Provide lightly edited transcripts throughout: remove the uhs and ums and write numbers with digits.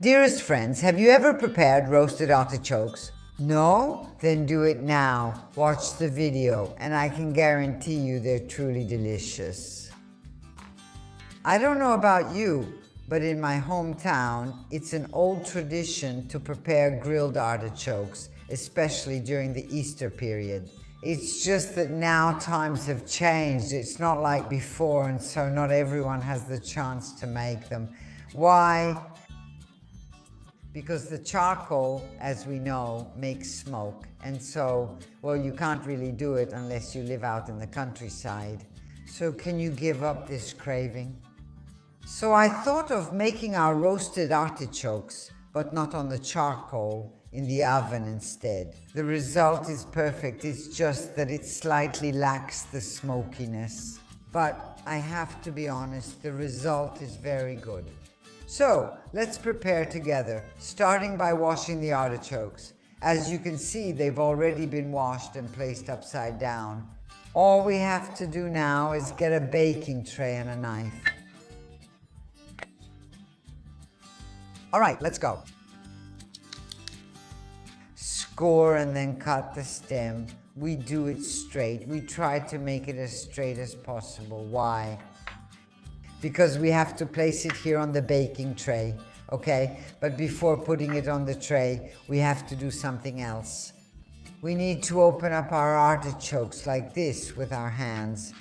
Dearest friends, have you ever prepared roasted artichokes? No? Then do it now. Watch the video, and I can guarantee you they're truly delicious. I don't know about you, but in my hometown, it's an old tradition to prepare grilled artichokes, especially during the Easter period. It's just that now times have changed. It's not like before, and so not everyone has the chance to make them. Why? Because the charcoal, as we know, makes smoke. And so, well, you can't really do it unless you live out in the countryside. So can you give up this craving? So I thought of making our roasted artichokes, but not on the charcoal, in the oven instead. The result is perfect. It's just that it slightly lacks the smokiness. But I have to be honest, the result is very good. So, let's prepare together, starting by washing the artichokes. As you can see, they've already been washed and placed upside down. All we have to do now is get a baking tray and a knife. All right, let's go. Score and then cut the stem. We do it straight. We try to make it as straight as possible. Why? Because we have to place it here on the baking tray, okay? But before putting it on the tray, we have to do something else. We need to open up our artichokes like this with our hands.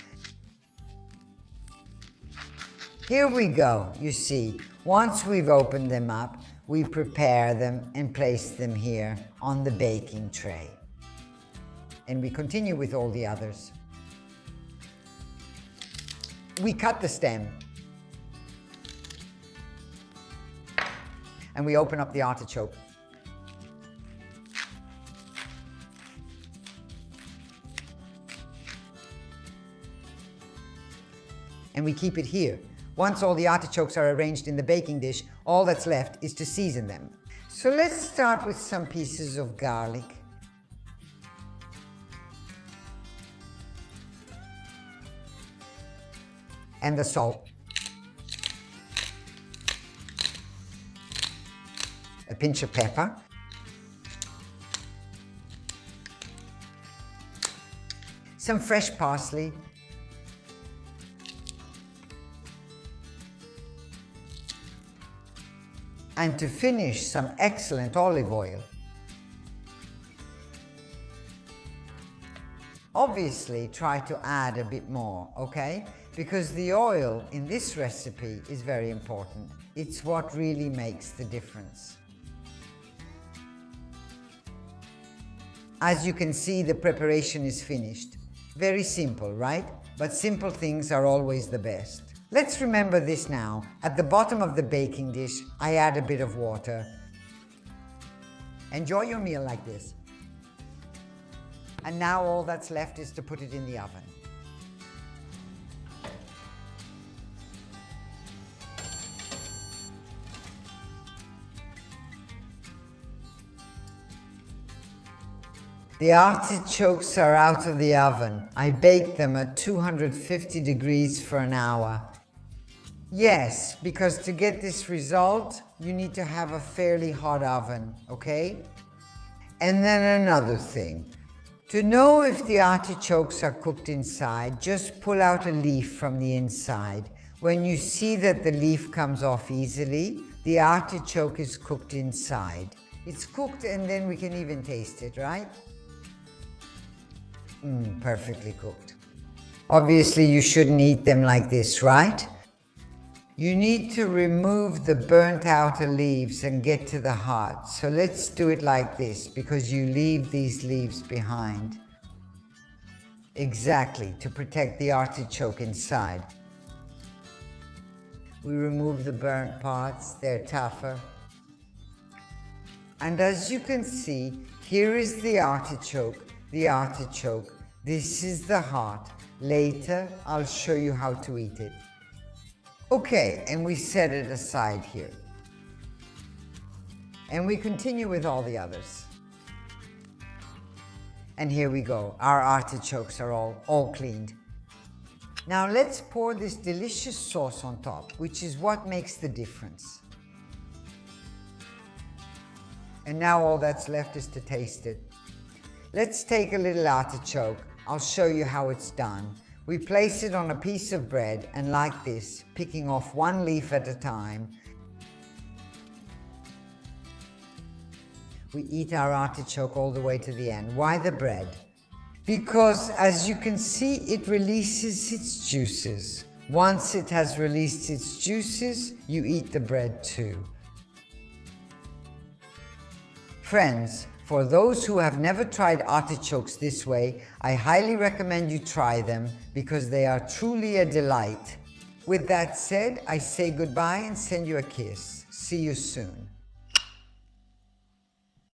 Here we go, you see. Once we've opened them up, we prepare them and place them here on the baking tray. And we continue with all the others. We cut the stem. And we open up the artichoke. And we keep it here. Once all the artichokes are arranged in the baking dish, all that's left is to season them. So let's start with some pieces of garlic. And the salt. A pinch of pepper. Some fresh parsley. And to finish, some excellent olive oil. Obviously, try to add a bit more, okay? Because the oil in this recipe is very important. It's what really makes the difference. As you can see, the preparation is finished. Very simple, right? But simple things are always the best. Let's remember this now. At the bottom of the baking dish, I add a bit of water. Enjoy your meal like this. And now all that's left is to put it in the oven. The artichokes are out of the oven. I baked them at 250 degrees for an hour. Yes, because to get this result, you need to have a fairly hot oven, okay? And then another thing. To know if the artichokes are cooked inside, just pull out a leaf from the inside. When you see that the leaf comes off easily, the artichoke is cooked inside. It's cooked and then we can even taste it, right? Perfectly cooked. Obviously, you shouldn't eat them like this, right? You need to remove the burnt outer leaves and get to the heart. So let's do it like this, because you leave these leaves behind. Exactly, to protect the artichoke inside. We remove the burnt parts, they're tougher. And as you can see, here is the artichoke. This is the heart. Later, I'll show you how to eat it. Okay, and we set it aside here. And we continue with all the others. And here we go. Our artichokes are all cleaned. Now let's pour this delicious sauce on top, which is what makes the difference. And now all that's left is to taste it. Let's take a little artichoke. I'll show you how it's done. We place it on a piece of bread and like this, picking off one leaf at a time. We eat our artichoke all the way to the end. Why the bread? Because as you can see, it releases its juices. Once it has released its juices, you eat the bread too. Friends, for those who have never tried artichokes this way, I highly recommend you try them because they are truly a delight. With that said, I say goodbye and send you a kiss. See you soon.